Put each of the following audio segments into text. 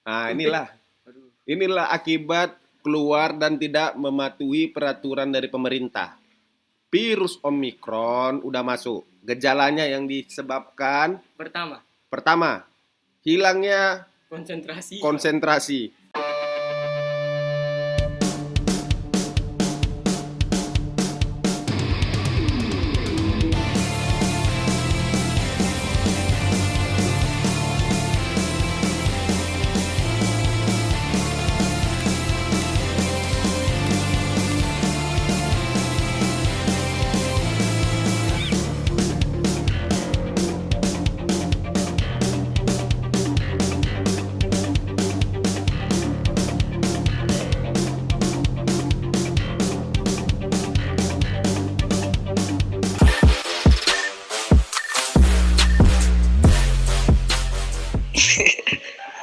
Nah, inilah akibat keluar dan tidak mematuhi peraturan dari pemerintah. Virus Omikron udah masuk. Gejalanya yang disebabkan pertama, hilangnya konsentrasi.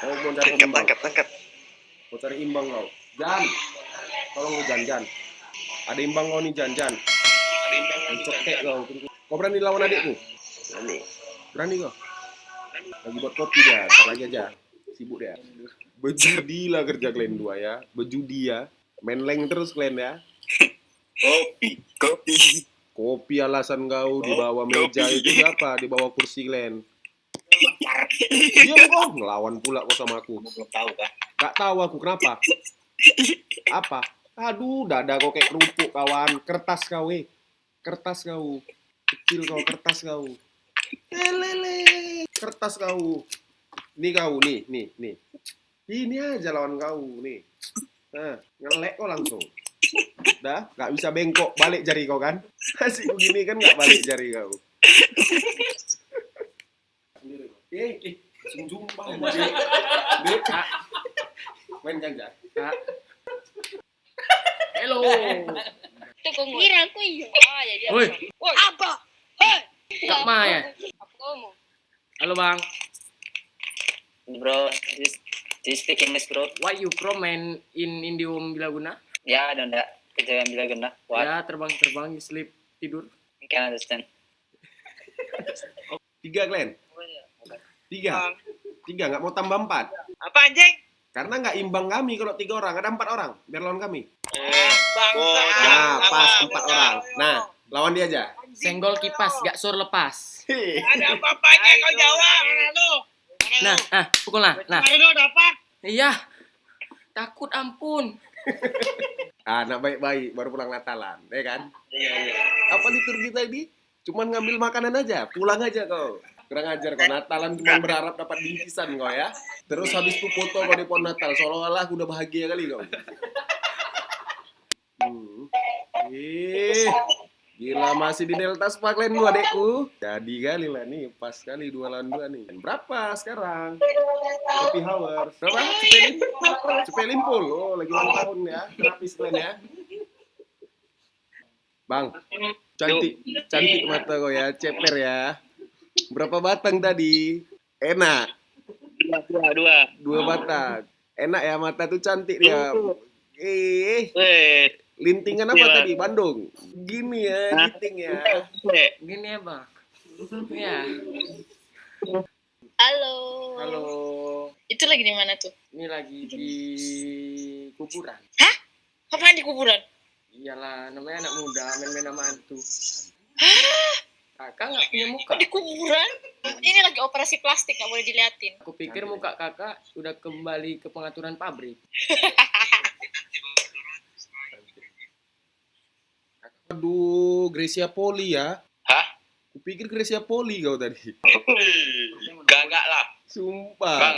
Kau mau cari imbang. Tangkap. Mau cari imbang kau. Jan. Tolong lu Jan. Ada imbang kau nih Jan. Cokek kau. Kau berani lawan adikku? Berani kau? Lagi buat kopi dia. Ntar lagi aja. Sibuk dia. Bejudi lah kerja kalian dua ya. Bejudi ya. Main leng terus kalian ya. Kopi alasan kau di bawah meja itu apa? Di bawah kursi kalian. Diam kau, ngelawan pula kau sama aku. Belum tahu kah? Gak tahu aku kenapa. Apa? Aduh, dada kau kayak kerupuk kawan. Kertas kau, kertas kau. Kecil kau, kertas kau. Lele, kertas kau. Nih kau, nih. Ini aja lawan kau, nih. Nah, ngelek kau langsung. Dah, gak bisa bengkok. Balik jari kau kan? Asik begini kan gak balik jari kau. Langsung jumpa sama dia. Main ganja. Hello. Kira aku iya. Jadi Woi, apa? Hei. Kak Maya. Apa kamu? Halo bang. Bro, this speak English bro. Why you from in Indium Bilaguna? Ya, ada kejadian bila guna. What? Ya terbang sleep tidur. I can understand. 3 Glenn. 3 nggak mau tambah 4. Apa anjing? Karena nggak imbang kami kalau 3 orang, ada 4 orang biar lawan kami. Bangsa. Nah, pas 4 orang. Nah, lawan dia aja. Senggol kipas, gak sur lepas. Ada apa-apanya kau jawab. Nah, pukul lah. Nah, Mana lu dapat? iya. Takut ampun. Anak baik-baik baru pulang Natalan, ya kan? Iya. Apa di Turki tadi? Cuman ngambil makanan aja, pulang aja kau. Kurang ajar kau, Natalan cuma berharap dapat bingkisan kau ya. Terus habis itu foto kau di pohon Natal, seolah-olah udah bahagia kali kau. Gila masih di Delta Spa kalian lu adekku. Jadi kali lah nih, pas kali 2 lawan 2 nih. Berapa sekarang? Happy hour. Berapa? Cepelimpul. Oh, lagi ulang tahun ya. Terapis kalian ya. Bang, cantik mata kau ya, ceper ya. Berapa batang tadi? Enak. 2 batang. Enak ya, mata tuh cantik dia. Lintingan apa tadi? Bandung. Gini ya, linting ya. Gini ya bang. Ya. Halo. Halo. Itu lagi di mana tuh? Ini lagi di kuburan. Hah? Apaan di kuburan? Iyalah, namanya anak muda main-main sama hantu. Hah? Kakak nggak punya muka. Di kuburan? Ini lagi operasi plastik, nggak boleh diliatin. Aku pikir muka kakak udah kembali ke pengaturan pabrik. Aduh, Gracia Poli ya. Hah? Kupikir Gracia Poli kau tadi. Gak lah. Sumpah. Bang,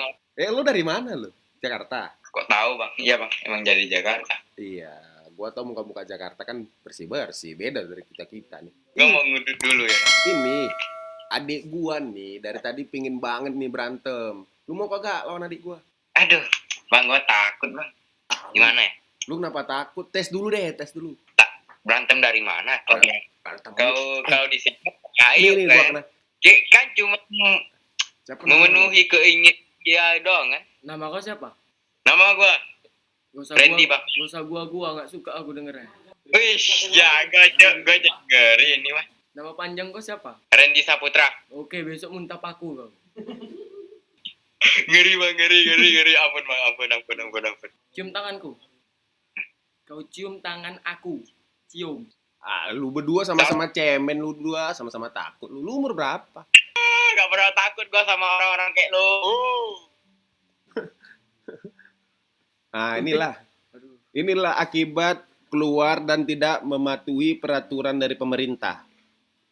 Lu dari mana lu? Jakarta? kok tahu bang? Iya bang, emang dari Jakarta. Iya, gua tau muka-muka Jakarta kan bersih-bersih, beda dari kita nih. Gue mau ngudut dulu ya. Ini adik gua nih dari tadi pingin banget nih berantem. Lu mau kagak lawan adik gua? Aduh, bang gue takut bang. Gimana ya? Lu kenapa takut? Tes dulu deh, tes dulu. Berantem dari mana? Berantem. Kalau di sini, Nih, gua kena. kan cuma Siapa memenuhi keinginan dia doang kan? Nama kau siapa? Nama gue Gak usah Randy, gua, Bang. gak usah gua nggak suka aku dengernya. Wih, jaga gue dengerin ini mah. Nama panjang kau siapa? Randy Saputra. Oke, besok muntah paku kau. Ngeri bang, ngeri. Ampun bang, ampun. Cium tanganku. Kau cium tangan aku. Cium. Lu berdua sama-sama cemen, lu berdua sama-sama takut. Lu umur berapa? Gak pernah takut gua sama orang-orang kayak lu. Nah, inilah akibat keluar dan tidak mematuhi peraturan dari pemerintah.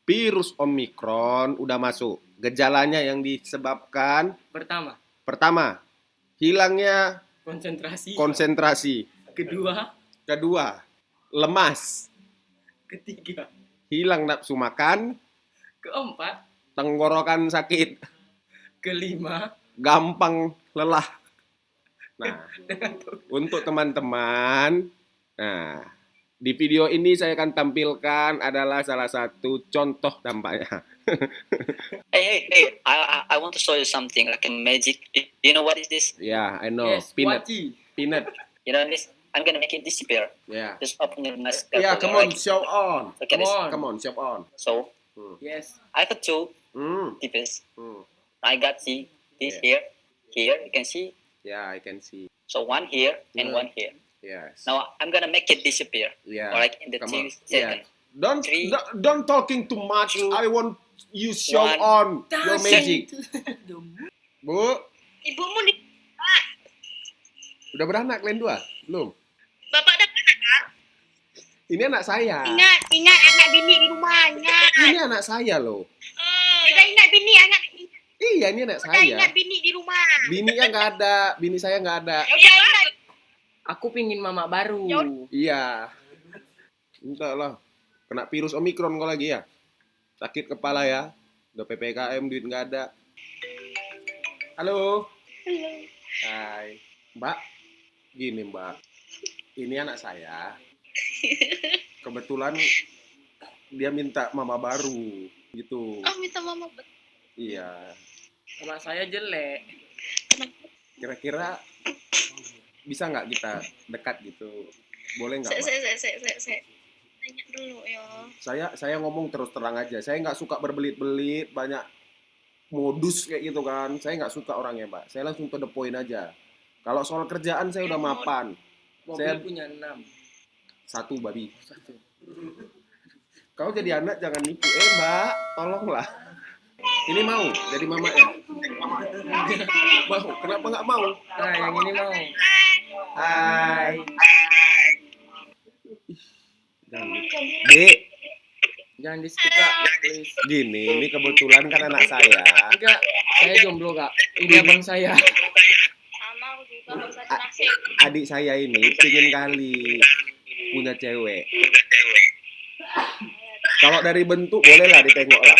Virus Omikron udah masuk. Gejalanya yang disebabkan pertama, hilangnya konsentrasi. Kedua, lemas. Ketiga. Hilang nafsu makan. Keempat. Tenggorokan sakit. Kelima. Gampang lelah. Nah, untuk teman-teman, nah, di video ini saya akan tampilkan adalah salah satu contoh dampaknya. Hey, I want to show you something like a magic. Do you know what is this? Yeah, I know. Yes, Peanut. You know this? I'm gonna make it disappear. Yeah. Just open your mask. Yeah, come on, show on. Look at this. Come on, show on. So, Yes. I got two Hmm. devices. Hmm. I got this Yeah. here. You can see. Yeah, I can see. So one here and Yeah. one here. Yes. Now I'm gonna make it disappear. Yeah. Or like in the Come 2 on. Yeah. seconds. Don't don't talking too much. Two, I want you show one. on your magic. Bu, Ibumu di udah beranak kalian dua? Belum? bapak dah Ini anak saya. ingat anak bini di rumah, ingat. Ini anak saya loh. Udah ingat bini anak Iya, ini anak udah saya. ingat bini di rumah. Bininya nggak ada. Bini saya nggak ada. Udah ingat. Aku pingin mama baru. Iya. Entah lah. Kena virus Omikron kau lagi ya. Sakit kepala ya. Udah PPKM, duit nggak ada. Halo. Hai. Mbak. Gini Mbak. Ini anak saya. Kebetulan dia minta mama baru. Gitu. Oh, minta mama. Iya. Mama saya jelek. Kira-kira bisa nggak kita dekat gitu? Boleh nggak, Mbak? Saya tanya dulu ya. Saya ngomong terus terang aja. Saya nggak suka berbelit-belit, banyak modus kayak gitu kan. Saya nggak suka orangnya, Mbak. Saya langsung to the point aja. Kalau soal kerjaan saya udah mapan. Mobil Saya punya 6. satu babi. Satu. Kau jadi anak jangan nipu. Mbak, tolonglah. Ini mau jadi mama ya? Mau? Kenapa nggak mau? Nah, yang ini mau. Hai. Dek, Jangan disetika, please. gini, ini kebetulan kan anak saya. Enggak, saya jomblo, Kak. Ini abang saya. Sama aku juga nggak usah nasib. Adik saya ini pingin kali punya cewek. Kalau dari bentuk bolehlah ditengok lah.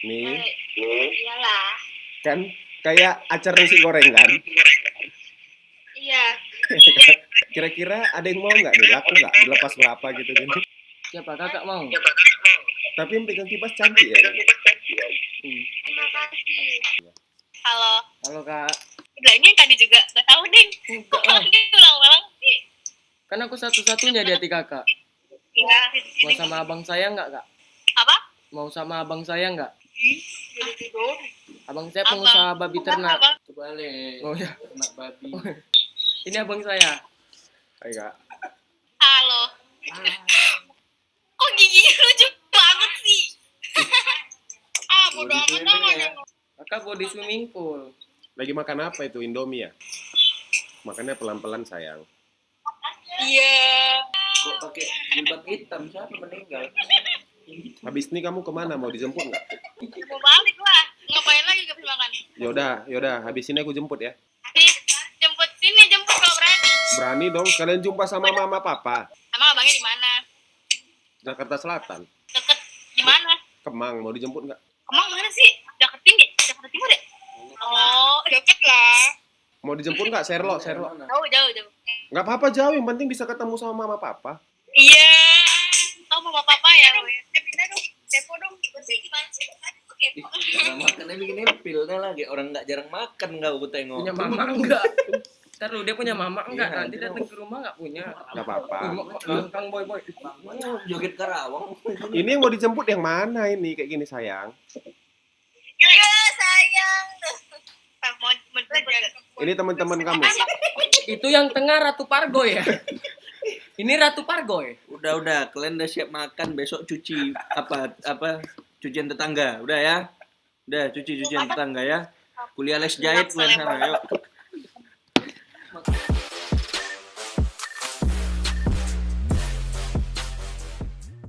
Nih, Iyalah. kan kayak acar nasi goreng kan? Iya. Kira-kira ada yang mau nggak nih? Laku nggak? Dilepas berapa gitu kan? Siapa kakak mau? Tapi yang pegang kipas cantik ya. Terima kasih. Halo. Halo, Kak. Udah ini yang tadi juga nggak tahu deh. Enggak Kok lah. ini ulang-ulang sih? Kan aku satu-satunya di hati kakak. Iya. Mau sama abang saya enggak, Kak? Apa? Mau sama abang saya enggak? Gitu. Abang saya pengusaha babi ternak. Apa? Kebalik. Oh ya, ternak babi. Ini abang saya. Hai kak. Halo. Kok giginya lucu banget sih? Bodo amat dong. Kakak body swimming pool. Lagi makan apa itu? Indomie ya? Makannya pelan-pelan sayang. Iya. Kok pakai jilbab hitam? Siapa meninggal? Habis ini kamu kemana? Mau dijemput nggak? Mau balik lah. Ngapain lagi gak bisa makan? Yaudah. Habis ini aku jemput ya. Jemput sini, jemput kalau berani. Berani dong. Kalian jumpa sama mama papa. Emang abangnya di mana? Jakarta Selatan. Deket di mana? Kemang. Mau dijemput nggak? Emang mana sih? Jakarta Tinggi, Jakarta Timur ya? Oh, deket lah. Mau dijemput nggak? Serlo. Jauh. Nggak apa-apa jauh. Yang penting bisa ketemu sama mama papa. Iya. Tahu mama papa ya? Pindah dong. Depo dong. Gimana sih? Kepo. Makannya bikin pil lagi orang nggak jarang makan nggak aku tengok. Punya mama enggak? Taruh dia punya mama enggak? Iya, Nanti dia datang ke rumah enggak punya. Nggak apa-apa. Kang boy. Joget Karawang. Ini yang mau dijemput yang mana ini? Kayak gini sayang. Iya sayang. Mau Ini teman-teman kamu. Itu yang tengah Ratu Pargo ya. Ini Ratu Pargo ya. Udah, kalian udah siap makan, besok cuci cucian tetangga. Udah ya. Udah cucian tetangga ya. Kuliah les jahit kalian sana, yuk.